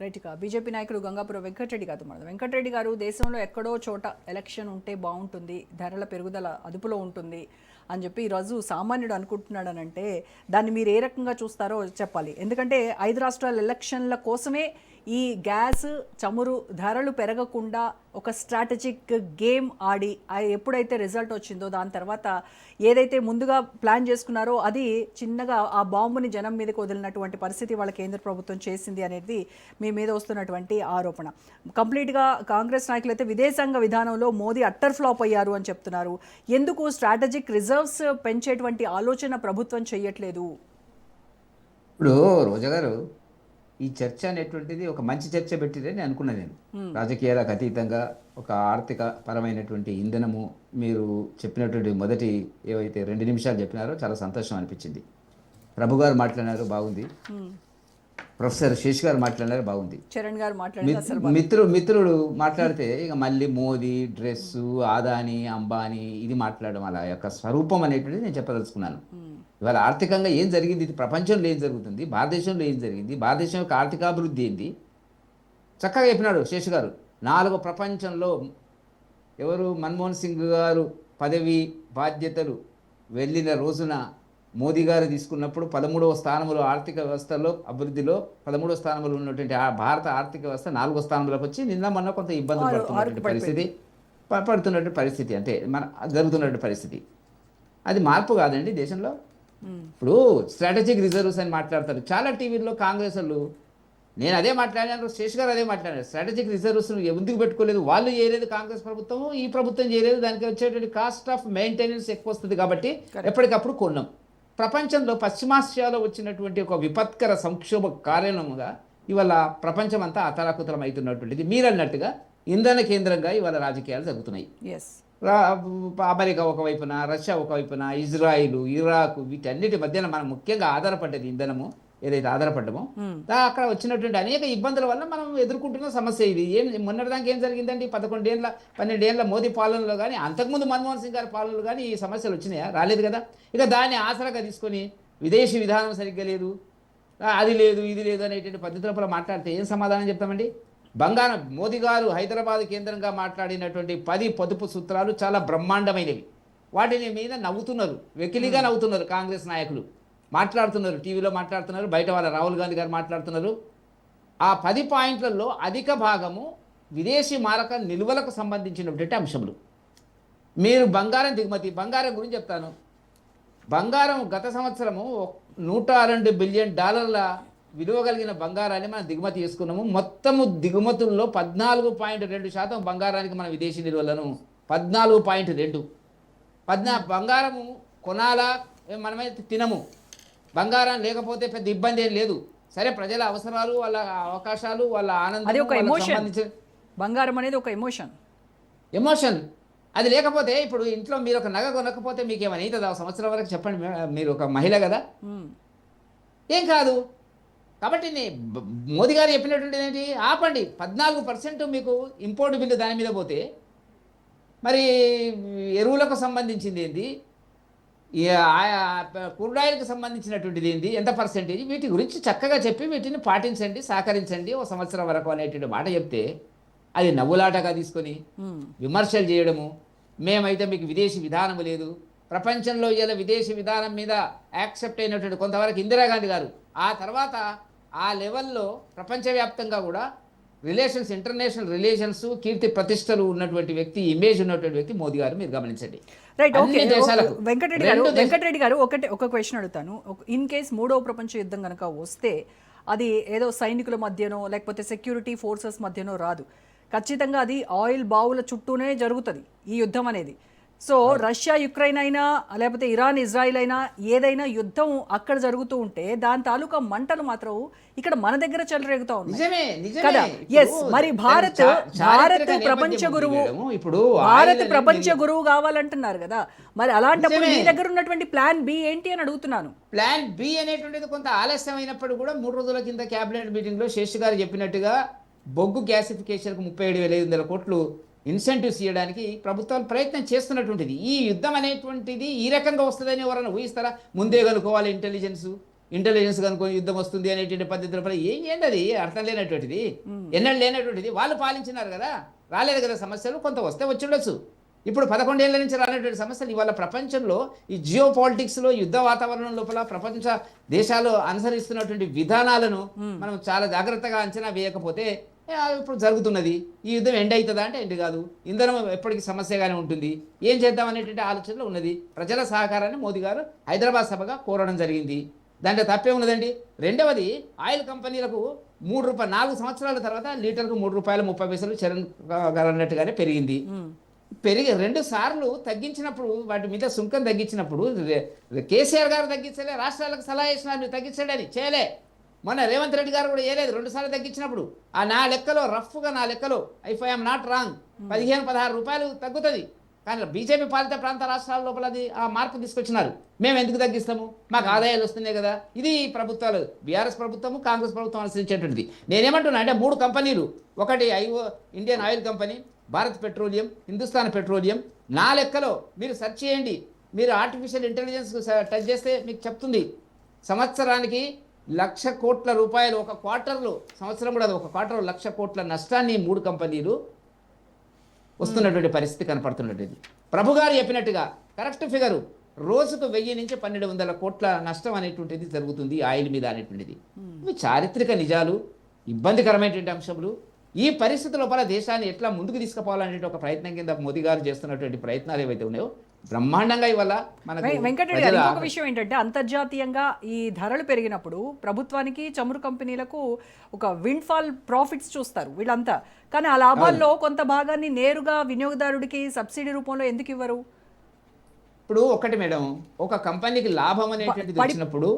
Right. ఇక BJP నాయకుడు గంగాపురం వెంకటరెడ్డి గారు మాట్లాడారు. వెంకటరెడ్డి గారు దేశంలో ఎక్కడో చోట ఎలక్షన్ ఉంటే బాగుంటుంది, ధరల పెరుగుదల అదుపులో ఉంటుంది అని చెప్పి ఈరోజు సామాన్యుడు అనుకుంటున్నాడనంటే దాన్ని మీరు ఏ రకంగా చూస్తారో చెప్పాలి. ఎందుకంటే 5 రాష్ట్రాల ఎలక్షన్ల కోసమే ఈ గ్యాస్ చమురు ధరలు పెరగకుండా ఒక స్ట్రాటజిక్ గేమ్ ఆడి ఎప్పుడైతే రిజల్ట్ వచ్చిందో దాని తర్వాత ఏదైతే ముందుగా ప్లాన్ చేసుకున్నారో అది చిన్నగా ఆ బాంబుని జనం మీదకి వదిలినటువంటి పరిస్థితి వాళ్ళ కేంద్ర ప్రభుత్వం చేసింది అనేది మీ మీద వస్తున్నటువంటి ఆరోపణ. కంప్లీట్గా కాంగ్రెస్ నాయకులు అయితే విదేశాంగ విధానంలో మోదీ అట్టర్ ఫ్లాప్ అయ్యారు అని చెప్తున్నారు. ఎందుకు స్ట్రాటజిక్ రిజర్వ్స్ పెంచేటువంటి ఆలోచన ప్రభుత్వం చేయట్లేదు? ఇప్పుడు రోజా గారు, ఈ చర్చ అనేటువంటిది ఒక మంచి చర్చ పెట్టిరని అనుకున్నా నేను. రాజకీయాలకు అతీతంగా ఒక ఆర్థిక పరమైనటువంటి ఇంధనము మీరు చెప్పినటువంటి మొదటి ఏవైతే 2 నిమిషాలు చెప్పినారో చాలా సంతోషం అనిపించింది. ప్రభు గారు మాట్లాడినారు, బాగుంది. ప్రొఫెసర్ శేష్ గారు మాట్లాడినారు, బాగుంది. చరణ్ గారు మాట్లాడారు. మిత్రుడు మాట్లాడితే ఇక మళ్ళీ మోదీ డ్రెస్సు, ఆదాని, అంబానీ ఇది మాట్లాడడం అలా యొక్క స్వరూపం అనేటువంటిది నేను చెప్పదలుచుకున్నాను. ఇవాళ ఆర్థికంగా ఏం జరిగింది, ఇది ప్రపంచంలో ఏం జరుగుతుంది, భారతదేశంలో ఏం జరిగింది, భారతదేశం యొక్క ఆర్థికాభివృద్ధి ఏంది చక్కగా చెప్పినాడు శేష్ గారు. 4 ప్రపంచంలో ఎవరు మన్మోహన్ సింగ్ గారు పదవి బాధ్యతలు వెళ్ళిన రోజున మోదీ గారు తీసుకున్నప్పుడు 13వ స్థానంలో ఆర్థిక వ్యవస్థలో అభివృద్ధిలో 13వ స్థానంలో ఉన్నటువంటి భారత ఆర్థిక వ్యవస్థ 4వ స్థానంలోకి వచ్చి నిన్న మొన్న కొంత ఇబ్బందులు పడుతున్నటువంటి పరిస్థితి అంటే మన జరుగుతున్నటువంటి పరిస్థితి. అది మార్పు కాదండి దేశంలో. ఇప్పుడు స్ట్రాటజిక్ రిజర్వ్స్ అని మాట్లాడతారు చాలా టీవీల్లో కాంగ్రెస్ వాళ్ళు. నేను అదే మాట్లాడాను, శేష్ గారు అదే మాట్లాడారు. స్ట్రాటజిక్ రిజర్వ్స్ ఎందుకు పెట్టుకోలేదు, వాళ్ళు చేయలేదు, కాంగ్రెస్ ప్రభుత్వం ఈ ప్రభుత్వం చేయలేదు, దానికి వచ్చేటువంటి కాస్ట్ ఆఫ్ మెయింటెనెన్స్ ఎక్కువ వస్తుంది కాబట్టి ఎప్పటికప్పుడు కొన్నాం. ప్రపంచంలో పశ్చిమాసియాలో వచ్చినటువంటి ఒక విపత్కర సంక్షోభ కారణముగా ఇవాళ ప్రపంచం అంతా అతలాకుతలం అవుతున్నటువంటిది. మీరు అన్నట్టుగా ఇంధన కేంద్రంగా ఇవాళ రాజకీయాలు జరుగుతున్నాయి. అమెరికా ఒకవైపున, రష్యా ఒకవైపున, ఇజ్రాయిల్, ఇరాక్, వీటన్నిటి మధ్యన మనం ముఖ్యంగా ఆధారపడ్డది ఇంధనము ఏదైతే ఆధారపడ్డమో అక్కడ వచ్చినటువంటి అనేక ఇబ్బందుల వల్ల మనం ఎదుర్కొంటున్న సమస్య ఇది. మొన్నటిదాకా ఏం జరిగిందండి, 12 ఏళ్ళ మోదీ పాలనలో కానీ అంతకుముందు మన్మోహన్ సింగ్ గారి పాలనలో కానీ ఈ సమస్యలు వచ్చినాయా? రాలేదు కదా. ఇక దాన్ని ఆసరాగా తీసుకొని విదేశీ విధానం సరిగ్గా లేదు, అది లేదు, ఇది లేదు అనేటువంటి పద్ధతుల మాట్లాడితే ఏం సమాధానం చెప్తామండి? బంగారం మోదీ గారు హైదరాబాద్ కేంద్రంగా మాట్లాడినటువంటి 10 పొదుపు సూత్రాలు చాలా బ్రహ్మాండమైనవి. వాటిని మీద నవ్వుతున్నారు, వెకిలిగా నవ్వుతున్నారు కాంగ్రెస్ నాయకులు, మాట్లాడుతున్నారు, టీవీలో మాట్లాడుతున్నారు, బయట వాళ్ళ రాహుల్ గాంధీ గారు మాట్లాడుతున్నారు. ఆ 10 పాయింట్లలో అధిక భాగము విదేశీ మారక నిల్వలకు సంబంధించినటువంటి అంశములు. మీరు బంగారం దిగుమతి, బంగారం గురించి చెప్తాను. బంగారం గత సంవత్సరము $102 బిలియన్ విలువ కలిగిన బంగారాన్ని మనం దిగుమతి చేసుకున్నాము. మొత్తము దిగుమతుల్లో 14.2% బంగారానికి మన విదేశీ నిల్వలను 14.2. బంగారము కొనాలా, మనమైతే తినము. బంగారం లేకపోతే పెద్ద ఇబ్బంది ఏం లేదు. సరే, ప్రజల అవసరాలు, వాళ్ళ అవకాశాలు, వాళ్ళ ఆనందం, బంగారం అనేది ఒక ఎమోషన్. అది లేకపోతే ఇప్పుడు ఇంట్లో మీరు ఒక నగ కొనకపోతే మీకు ఏమైనా అవుతుందా? సంవత్సరం వరకు చెప్పండి, మీరు ఒక మహిళ కదా, ఏం కాదు. కాబట్టి మోదీ గారు చెప్పినటువంటిది ఏంటి, ఆపండి. 14% మీకు ఇంపోర్ట్ బిల్లు దాని మీద పోతే మరి ఎరువులకు సంబంధించింది ఏంది, కూరగాయలకు సంబంధించినటువంటిది ఏంది, ఎంత పర్సెంటేజ్, వీటి గురించి చక్కగా చెప్పి వీటిని పాటించండి, సహకరించండి ఓ సంవత్సరం వరకు అనేటువంటి మాట చెప్తే అది నవ్వులాటగా తీసుకొని విమర్శలు చేయడము. మేమైతే మీకు విదేశీ విధానము లేదు, ప్రపంచంలో ఇలా విదేశీ విధానం మీద యాక్సెప్ట్ అయినటువంటి కొంతవరకు ఇందిరాగాంధీ గారు, ఆ తర్వాత ఆ లెవెల్లో ప్రపంచవ్యాప్తంగా కూడా రిలేషన్స్, ఇంటర్నేషనల్ రిలేషన్స్, కీర్తి ప్రతిష్టలు ఉన్నటువంటి వ్యక్తి, ఇమేజ్ ఉన్నటువంటి వ్యక్తి మోదీ గారు. మీరు గమనించండి. వెంకటరెడ్డి గారు ఒక క్వశ్చన్ అడుగుతాను. ఇన్ కేస్ 3వ ప్రపంచ యుద్ధం కనుక వస్తే అది ఏదో సైనికుల మధ్యనో లేకపోతే సెక్యూరిటీ ఫోర్సెస్ మధ్యనో రాదు, ఖచ్చితంగా అది ఆయిల్ బావుల చుట్టూనే జరుగుతుంది ఈ యుద్ధం అనేది. సో రష్యా యుక్రెయిన్ అయినా లేకపోతే ఇరాన్ ఇజ్రాయిల్ అయినా ఏదైనా యుద్ధం అక్కడ జరుగుతూ ఉంటే దాని తాలూకా మంటలు మాత్రం ఇక్కడ మన దగ్గర చెలరేగుతా ఉన్నాయి కదా. ఎస్, మరి భారత్ ప్రపంచ గురువు, భారత్ ప్రపంచ గురువు కావాలంటున్నారు కదా, మరి అలాంటప్పుడు మీ దగ్గర ఉన్నటువంటి ప్లాన్ బి ఏంటి అని అడుగుతున్నాను. ప్లాన్ బి అనేటువంటిది కొంత ఆలస్యం అయినప్పుడు కూడా 3 రోజుల కింద కేబినెట్ మీటింగ్ లో శేష్ గారు చెప్పినట్టుగా బొగ్గు గ్యాసిఫికేషన్కు 37,500 కోట్లు ఇన్సెంటివ్స్ ఇవ్వడానికి ప్రభుత్వాలు ప్రయత్నం చేస్తున్నటువంటిది. ఈ యుద్ధం అనేటువంటిది ఈ రకంగా వస్తుందని ఎవరైనా ఊహిస్తారా? ముందే కనుక్కోవాలి ఇంటెలిజెన్స్, ఇంటెలిజెన్స్ కనుకొని యుద్ధం వస్తుంది అనేటువంటి పద్ధతిలో ఏంటి అది అర్థం లేనటువంటిది, ఎన్నడూ లేనటువంటిది. వాళ్ళు పాలించినారు కదా, రాలేదు కదా సమస్యలు, కొంత వస్తే వచ్చి ఉండొచ్చు. ఇప్పుడు 11 ఏళ్ల నుంచి రానటువంటి సమస్యలు ఇవాళ ప్రపంచంలో ఈ జియో పాలిటిక్స్లో యుద్ధ వాతావరణం లోపల ప్రపంచ దేశాలు అనుసరిస్తున్నటువంటి విధానాలను మనం చాలా జాగ్రత్తగా అంచనా వేయకపోతే ఇప్పుడు జరుగుతున్నది. ఈ యుద్ధం ఎండ్ అవుతుందా అంటే ఎండ్ కాదు, ఇంధనం ఎప్పటికీ సమస్యగానే ఉంటుంది. ఏం చేద్దాం అనేటువంటి ఆలోచనలో ఉన్నది. ప్రజల సహకారాన్ని మోదీ గారు హైదరాబాద్ సభగా కోరడం జరిగింది. దాంట్లో తప్పే ఉన్నదండి. రెండవది, ఆయిల్ కంపెనీలకు ₹3 4 సంవత్సరాల తర్వాత లీటర్కు ₹3.30 చరణ్ గారు అన్నట్టుగానే పెరిగింది. పెరిగి 2 సార్లు తగ్గించినప్పుడు, వాటి మీద సుంకం తగ్గించినప్పుడు కేసీఆర్ గారు తగ్గించలే, రాష్ట్రాలకు సలహా చేసినారు మీరు తగ్గించండి, చేయలే. మొన్న రేవంత్ రెడ్డి గారు కూడా చేయలేదు 2 సార్లు తగ్గించినప్పుడు. నా లెక్కలో రఫ్గా, నా లెక్కలో ఇఫ్ ఐఎమ్ నాట్ రాంగ్, ₹15-16 తగ్గుతుంది. కానీ బీజేపీ పాలిత ప్రాంత రాష్ట్రాల లోపల అది ఆ మార్పు తీసుకొచ్చినారు. మేము ఎందుకు తగ్గిస్తాము, మాకు ఆదాయాలు వస్తున్నాయి కదా. ఇది ప్రభుత్వాలు, బీఆర్ఎస్ ప్రభుత్వము, కాంగ్రెస్ ప్రభుత్వం అనుసరించేటువంటిది. నేనేమంటున్నా అంటే 3 కంపెనీలు, ఒకటి Indian oil company, Bharat petroleum, Hindustan petroleum. నా లెక్కలో మీరు సెర్చ్ చేయండి, మీరు ఆర్టిఫిషియల్ ఇంటెలిజెన్స్ టచ్ చేస్తే మీకు చెప్తుంది. సంవత్సరానికి ₹1,00,000 కోట్ల, ఒక క్వార్టర్లో, సంవత్సరం కూడా ఒక క్వార్టర్ ₹1,00,000 కోట్ల నష్టాన్ని 3 కంపెనీలు వస్తున్నటువంటి పరిస్థితి కనపడుతున్నటువంటి. ప్రభు గారు చెప్పినట్టుగా కరెక్ట్ ఫిగరు, రోజుకు 1000 నుంచి 1,200 కోట్ల నష్టం అనేటువంటిది జరుగుతుంది ఆయిల్ మీద అనేటువంటిది. ఇవి చారిత్రక నిజాలు, ఇబ్బందికరమైనటువంటి అంశములు. ఈ పరిస్థితి లోపల దేశాన్ని ఎట్లా ముందుకు తీసుకుపోవాలనే ఒక ప్రయత్నం కింద మోదీ గారు చేస్తున్నటువంటి ప్రయత్నాలు ఏవైతే ఉన్నాయో బ్రహ్మాండంగా ఇవాళ వెంకటరెడ్డి గారు, ఇంకొక విషయం ఏంటంటే అంతర్జాతీయంగా ఈ ధరలు పెరిగినప్పుడు ప్రభుత్వానికి, చమురు కంపెనీలకు ఒక విండ్ ఫాల్ ప్రాఫిట్స్ చూస్తారు వీళ్ళంతా. కానీ ఆ లాభాల్లో కొంత భాగాన్ని నేరుగా వినియోగదారుడికి సబ్సిడీ రూపంలో ఎందుకు ఇవ్వరు? ఇప్పుడు ఒకటి మేడం, ఒక కంపెనీకి లాభం అనేటువంటిది వచ్చినప్పుడు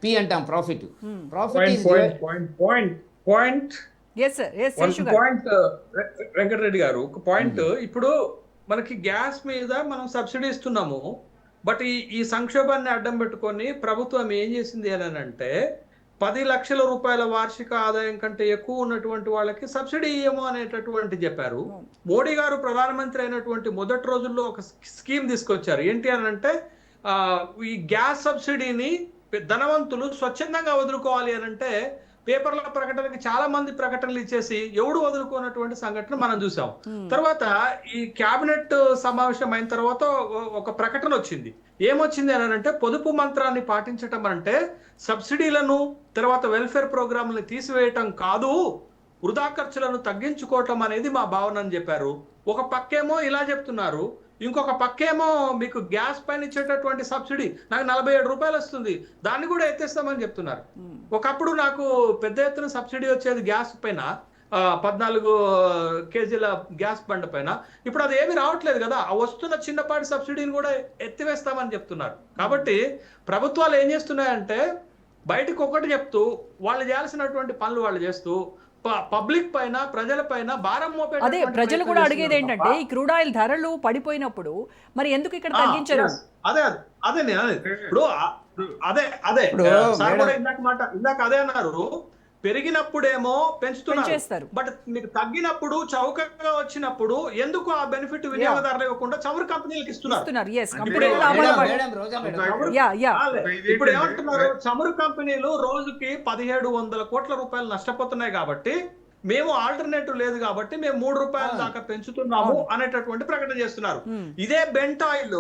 పి అంటాం, ప్రాఫిట్. వెంకటరెడ్డి గారు, ఒక పాయింట్. ఇప్పుడు మనకి గ్యాస్ మీద మనం సబ్సిడీ ఇస్తున్నాము, బట్ ఈ సంక్షోభాన్ని అడ్డం పెట్టుకొని ప్రభుత్వం ఏం చేసింది అని అంటే, ₹10,00,000 వార్షిక ఆదాయం కంటే ఎక్కువ ఉన్నటువంటి వాళ్ళకి సబ్సిడీ ఇయ్యము అనేటటువంటి చెప్పారు. మోడీ గారు ప్రధానమంత్రి అయినటువంటి మొదటి రోజుల్లో ఒక స్కీమ్ తీసుకొచ్చారు. ఏంటి అని అంటే, ఈ గ్యాస్ సబ్సిడీని ధనవంతులు స్వచ్ఛందంగా వదులుకోవాలి అని అంటే పేపర్ల ప్రకటనకి చాలా మంది ప్రకటనలు ఇచ్చేసి ఎవడు వదులుకున్నటువంటి సంఘటన మనం చూసాం. తర్వాత ఈ కేబినెట్ సమావేశం అయిన తర్వాత ఒక ప్రకటన వచ్చింది. ఏమొచ్చింది అని అంటే, పొదుపు మంత్రాన్ని పాటించటం అంటే సబ్సిడీలను, తర్వాత వెల్ఫేర్ ప్రోగ్రాంలను తీసివేయటం కాదు, వృధా ఖర్చులను తగ్గించుకోవటం అనేది మా భావన అని చెప్పారు. ఒక పక్కేమో ఇలా చెప్తున్నారు, ఇంకొక పక్కేమో మీకు గ్యాస్ పైన ఇచ్చేటటువంటి సబ్సిడీ నాకు ₹47 వస్తుంది, దాన్ని కూడా ఎత్తేస్తామని చెప్తున్నారు. ఒకప్పుడు నాకు పెద్ద ఎత్తున సబ్సిడీ వచ్చేది గ్యాస్ పైన, 14 కేజీల గ్యాస్ బండ పైన. ఇప్పుడు అది ఏమి రావట్లేదు కదా, ఆ వస్తున్న చిన్నపాటి సబ్సిడీని కూడా ఎత్తివేస్తామని చెప్తున్నారు. కాబట్టి ప్రభుత్వాలు ఏం చేస్తున్నాయంటే, బయటకు ఒకటి చెప్తూ వాళ్ళు చేయాల్సినటువంటి పనులు వాళ్ళు చేస్తూ పబ్లిక్ పైన, ప్రజల పైన భారం మోపే. అదే ప్రజలు కూడా అడిగేది ఏంటంటే, ఈ క్రూడ్ ఆయిల్ ధరలు పడిపోయినప్పుడు మరి ఎందుకు ఇక్కడ తగ్గించరు? అదే ఇప్పుడు అదే సార్ కూడా ఇందాక అదే అన్నారు, పెరిగినప్పుడేమో పెంచుతున్నారు, బట్ మీకు తగ్గినప్పుడు చౌకగా వచ్చినప్పుడు ఎందుకు ఆ బెనిఫిట్ వినియోగదారులు ఇవ్వకుండా చమురు కంపెనీలకు ఇస్తున్నారు? ఇప్పుడు ఏమంటున్నారు, చమురు కంపెనీలు రోజుకి ₹1,700 కోట్ల నష్టపోతున్నాయి కాబట్టి మేము ఆల్టర్నేటివ్ లేదు కాబట్టి మేము ₹3 దాకా పెంచుతున్నాము అనేటటువంటి ప్రకటన చేస్తున్నారు. ఇదే బెంట్ ఆయిల్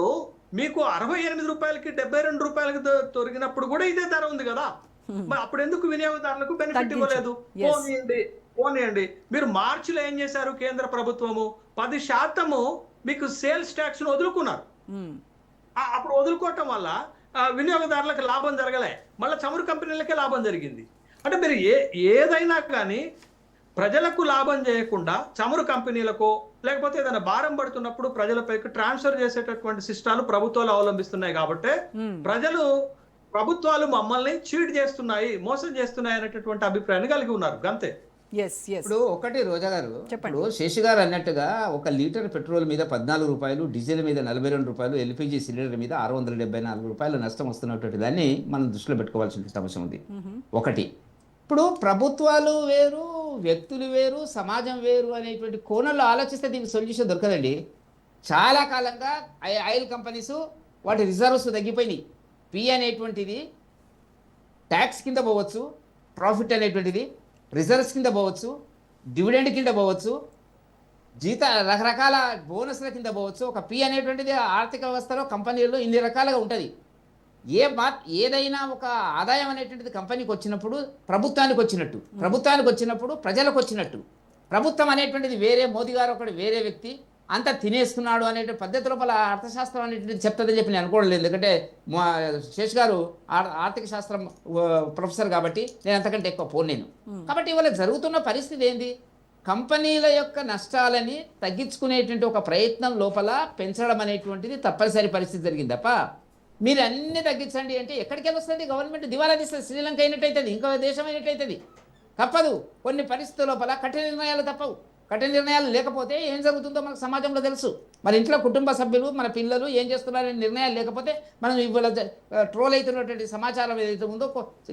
మీకు ₹68కి ₹72కి దొరికినప్పుడు కూడా ఇదే ధర ఉంది కదా, మరి అప్పుడు ఎందుకు వినియోగదారులకు బెనిఫిట్ ఇవ్వలేదు? పోనీయండి. మీరు మార్చిలో ఏం చేశారు, కేంద్ర ప్రభుత్వము 10% మీకు సేల్స్ ట్యాక్స్ ను వదులుకున్నారు. అప్పుడు వదులుకోవటం వల్ల వినియోగదారులకు లాభం జరగలే, మళ్ళీ చమురు కంపెనీలకే లాభం జరిగింది. అంటే మీరు ఏదైనా కానీ ప్రజలకు లాభం చేయకుండా చమురు కంపెనీలకు, లేకపోతే ఏదైనా భారం పడుతున్నప్పుడు ప్రజలపైకి ట్రాన్స్ఫర్ చేసేటటువంటి సిస్టాలు ప్రభుత్వాలు అవలంబిస్తున్నాయి. కాబట్టి ప్రభుత్వాలు మమ్మల్ని చీట్ చేస్తున్నాయి, మోసం చేస్తున్నాయి అనేటటువంటి అభిప్రాయాన్ని కలిగి ఉన్నారు అంతే. ఇప్పుడు ఒకటి రోజా గారు, ఇప్పుడు శేషి గారు అన్నట్టుగా 1 లీటర్ పెట్రోల్ మీద ₹14, డీజిల్ మీద ₹42, ఎల్పిజి సిలిండర్ మీద ₹674 నష్టం వస్తున్నటువంటి దాన్ని మనం దృష్టిలో పెట్టుకోవాల్సిన సమస్య ఉంది. ఒకటి, ఇప్పుడు ప్రభుత్వాలు వేరు, వ్యక్తులు వేరు, సమాజం వేరు అనేటువంటి కోణంలో ఆలోచిస్తే దీనికి సొల్యూషన్ దొరకదండి. చాలా కాలంగా ఆయిల్ కంపెనీస్ వాటి రిజర్వ్స్ తగ్గిపోయినాయి. పి అనేటువంటిది ట్యాక్స్ కింద పోవచ్చు, ప్రాఫిట్ అనేటువంటిది రిజర్వ్స్ కింద పోవచ్చు, డివిడెండ్ కింద పోవచ్చు, రకరకాల బోనస్ల కింద పోవచ్చు. ఒక పి అనేటువంటిది ఆర్థిక వ్యవస్థలో కంపెనీల్లో ఇన్ని రకాలుగా ఉంటుంది. ఏదైనా ఒక ఆదాయం అనేటువంటిది కంపెనీకి వచ్చినప్పుడు ప్రభుత్వానికి వచ్చినట్టు, ప్రభుత్వానికి వచ్చినప్పుడు ప్రజలకు వచ్చినట్టు. ప్రభుత్వం అనేటువంటిది వేరే, మోదీ గారు ఒకటి వేరే వ్యక్తి అంతా తినేస్తున్నాడు అనే పద్ధతి లోపల అర్థశాస్త్రం అనేటువంటిది చెప్తుందని చెప్పి నేను అనుకోవడం లేదు. ఎందుకంటే శేష్ గారు ఆర్థిక శాస్త్రం ప్రొఫెసర్ కాబట్టి నేను అంతకంటే ఎక్కువ పోను నేను. కాబట్టి ఇవాళ జరుగుతున్న పరిస్థితి ఏంది? కంపెనీల యొక్క నష్టాలని తగ్గించుకునేటువంటి ఒక ప్రయత్నం లోపల పెంచడం అనేటువంటిది తప్పనిసరి పరిస్థితి జరిగింది తప్ప మీరు అన్ని తగ్గించండి అంటే ఎక్కడికి వస్తుంది? గవర్నమెంట్ దివాలా తీస్తుంది. శ్రీలంక అయినట్టయితుంది, ఇంకో దేశం అయినట్టయితుంది. తప్పదు. కొన్ని పరిస్థితుల లోపల కఠిన నిర్ణయాలు తప్పవు. కఠిన నిర్ణయాలు లేకపోతే ఏం జరుగుతుందో మనకు సమాజంలో తెలుసు. మన ఇంట్లో కుటుంబ సభ్యులు, మన పిల్లలు ఏం చేస్తున్నారనే నిర్ణయాలు లేకపోతే మనం ఇవాళ ట్రోల్ అవుతున్నటువంటి సమాచారం ఏదైతే ఉందో,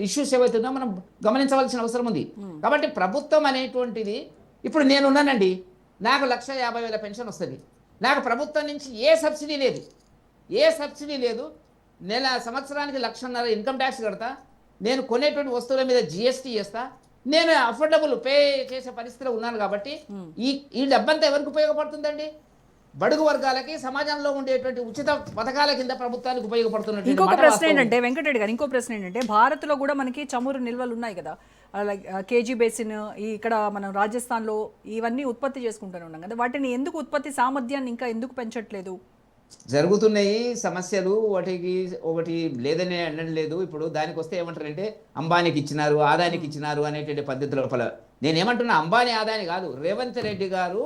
ఇష్యూస్ ఏవైతుందో మనం గమనించవలసిన అవసరం ఉంది. కాబట్టి ప్రభుత్వం అనేటువంటిది, ఇప్పుడు నేనున్నానండి, నాకు 1,50,000 పెన్షన్ వస్తుంది. నాకు ప్రభుత్వం నుంచి ఏ సబ్సిడీ లేదు. సంవత్సరానికి 1,50,000 ఇన్కమ్ ట్యాక్స్ కడతా. నేను కొనేటువంటి వస్తువుల మీద GST చేస్తా. నేను అఫోర్డబుల్ పే చేసే పరిస్థితిలో ఉన్నాను. కాబట్టి ఈ డబ్బంతా ఎవరికి ఉపయోగపడుతుందండి? బడుగు వర్గాలకి, సమాజంలో ఉండేటువంటి ఉచిత పథకాల కింద ప్రభుత్వానికి ఉపయోగపడుతున్నట్టు. ఇంకొక ప్రశ్న ఏంటంటే వెంకటరెడ్డి గారు, భారత్లో కూడా మనకి చమురు నిల్వలు ఉన్నాయి కదా, లైక్ కేజీ బేసిన్, ఇక్కడ మనం రాజస్థాన్లో ఇవన్నీ ఉత్పత్తి చేసుకుంటూనే ఉన్నాం కదా, వాటిని ఎందుకు ఉత్పత్తి సామర్థ్యాన్ని ఇంకా ఎందుకు పెంచట్లేదు? జరుగుతున్నాయి సమస్యలు. ఒకటి లేదని అనడం లేదు. ఇప్పుడు దానికి వస్తే ఏమంటారంటే అంబానీకి ఇచ్చినారు, ఆదానికి ఇచ్చినారు అనేటువంటి పద్ధతి లోపల నేనేమంటున్నా, అంబానీ ఆదాని కాదు. రేవంత్ రెడ్డి గారు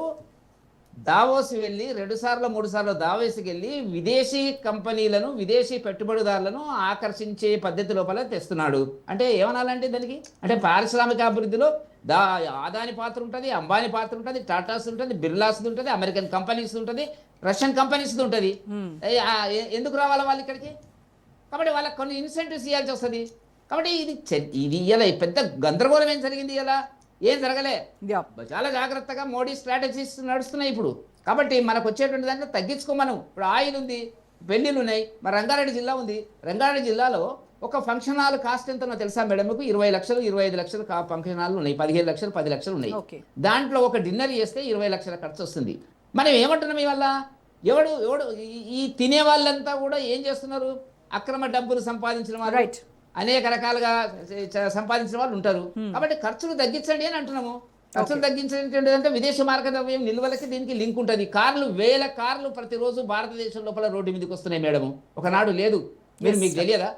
దావోస్ వెళ్ళి 2 సార్లు 3 సార్లు దావోస్కి వెళ్ళి విదేశీ కంపెనీలను, విదేశీ పెట్టుబడిదారులను ఆకర్షించే పద్ధతి లోపల తెస్తున్నాడు. అంటే ఏమనాలంటే దానికి, అంటే పారిశ్రామిక అభివృద్ధిలో ఆదాని పాత్ర ఉంటుంది, అంబానీ పాత్ర ఉంటుంది, టాటాస్ ఉంటుంది, బిర్లాస్ ఉంటుంది, అమెరికన్ కంపెనీస్ ఉంటుంది, రష్యన్ కంపెనీస్ ఉంటుంది. ఎందుకు రావాలి వాళ్ళు ఇక్కడికి? కాబట్టి వాళ్ళకి కొన్ని ఇన్సెంటివ్స్ ఇవ్వాల్సి వస్తుంది. కాబట్టి ఇది ఇలా పెద్ద గందరగోళం ఏం జరిగింది? ఇలా ఏం జరగలే. చాలా జాగ్రత్తగా మోడీ స్ట్రాటజీస్ నడుస్తున్నాయి ఇప్పుడు. కాబట్టి మనకు వచ్చేటువంటి దాంట్లో తగ్గించుకోమను. ఇప్పుడు ఆయిల్ ఉంది, పెళ్లిళ్ళు ఉన్నాయి. మరి రంగారెడ్డి జిల్లా ఉంది. రంగారెడ్డి జిల్లాలో ఒక ఫంక్షన్ హాల్ కాస్ట్ ఎంతనో తెలుసా మేడం? మీకు 20 లక్షలు 25 లక్షలు ఫంక్షన్ హాల్ ఉన్నాయి, 15 లక్షలు 10 లక్షలు ఉన్నాయి. దాంట్లో ఒక డిన్నర్ చేస్తే 20 లక్షల ఖర్చు వస్తుంది. మనం ఏమంటున్నాం ఇవాళ? ఎవడు ఈ తినే వాళ్ళంతా కూడా ఏం చేస్తున్నారు? అక్రమ డబ్బులు సంపాదించిన వాళ్ళు, అనేక రకాలుగా సంపాదించిన వాళ్ళు ఉంటారు. కాబట్టి ఖర్చులు తగ్గించండి అని అంటున్నాము. ఖర్చులు తగ్గించండి అంటే విదేశీ మార్క ద్రవ్యం నిల్వలకి దీనికి లింక్ ఉంటుంది. వేల కార్లు ప్రతిరోజు భారతదేశం లోపల రోడ్డు మీదకి వస్తున్నాయి మేడం. ఒకనాడు లేదు, మీకు తెలియదా?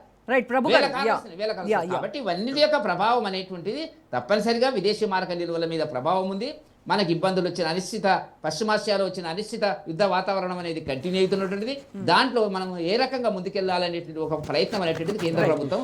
కాబట్టి ఇవన్నీ యొక్క ప్రభావం అనేటువంటిది తప్పనిసరిగా విదేశీ మార్క నిల్వల మీద ప్రభావం ఉంది. మనకి ఇబ్బందులు వచ్చిన అనిశ్చిత, పశ్చిమాసియాలో వచ్చిన అనిశ్చిత యుద్ధ వాతావరణం అనేది కంటిన్యూ అవుతున్నటువంటిది. దాంట్లో మనం ఏ రకంగా ముందుకెళ్లాలనేటువంటి ఒక ప్రయత్నం అనేటువంటిది కేంద్ర ప్రభుత్వం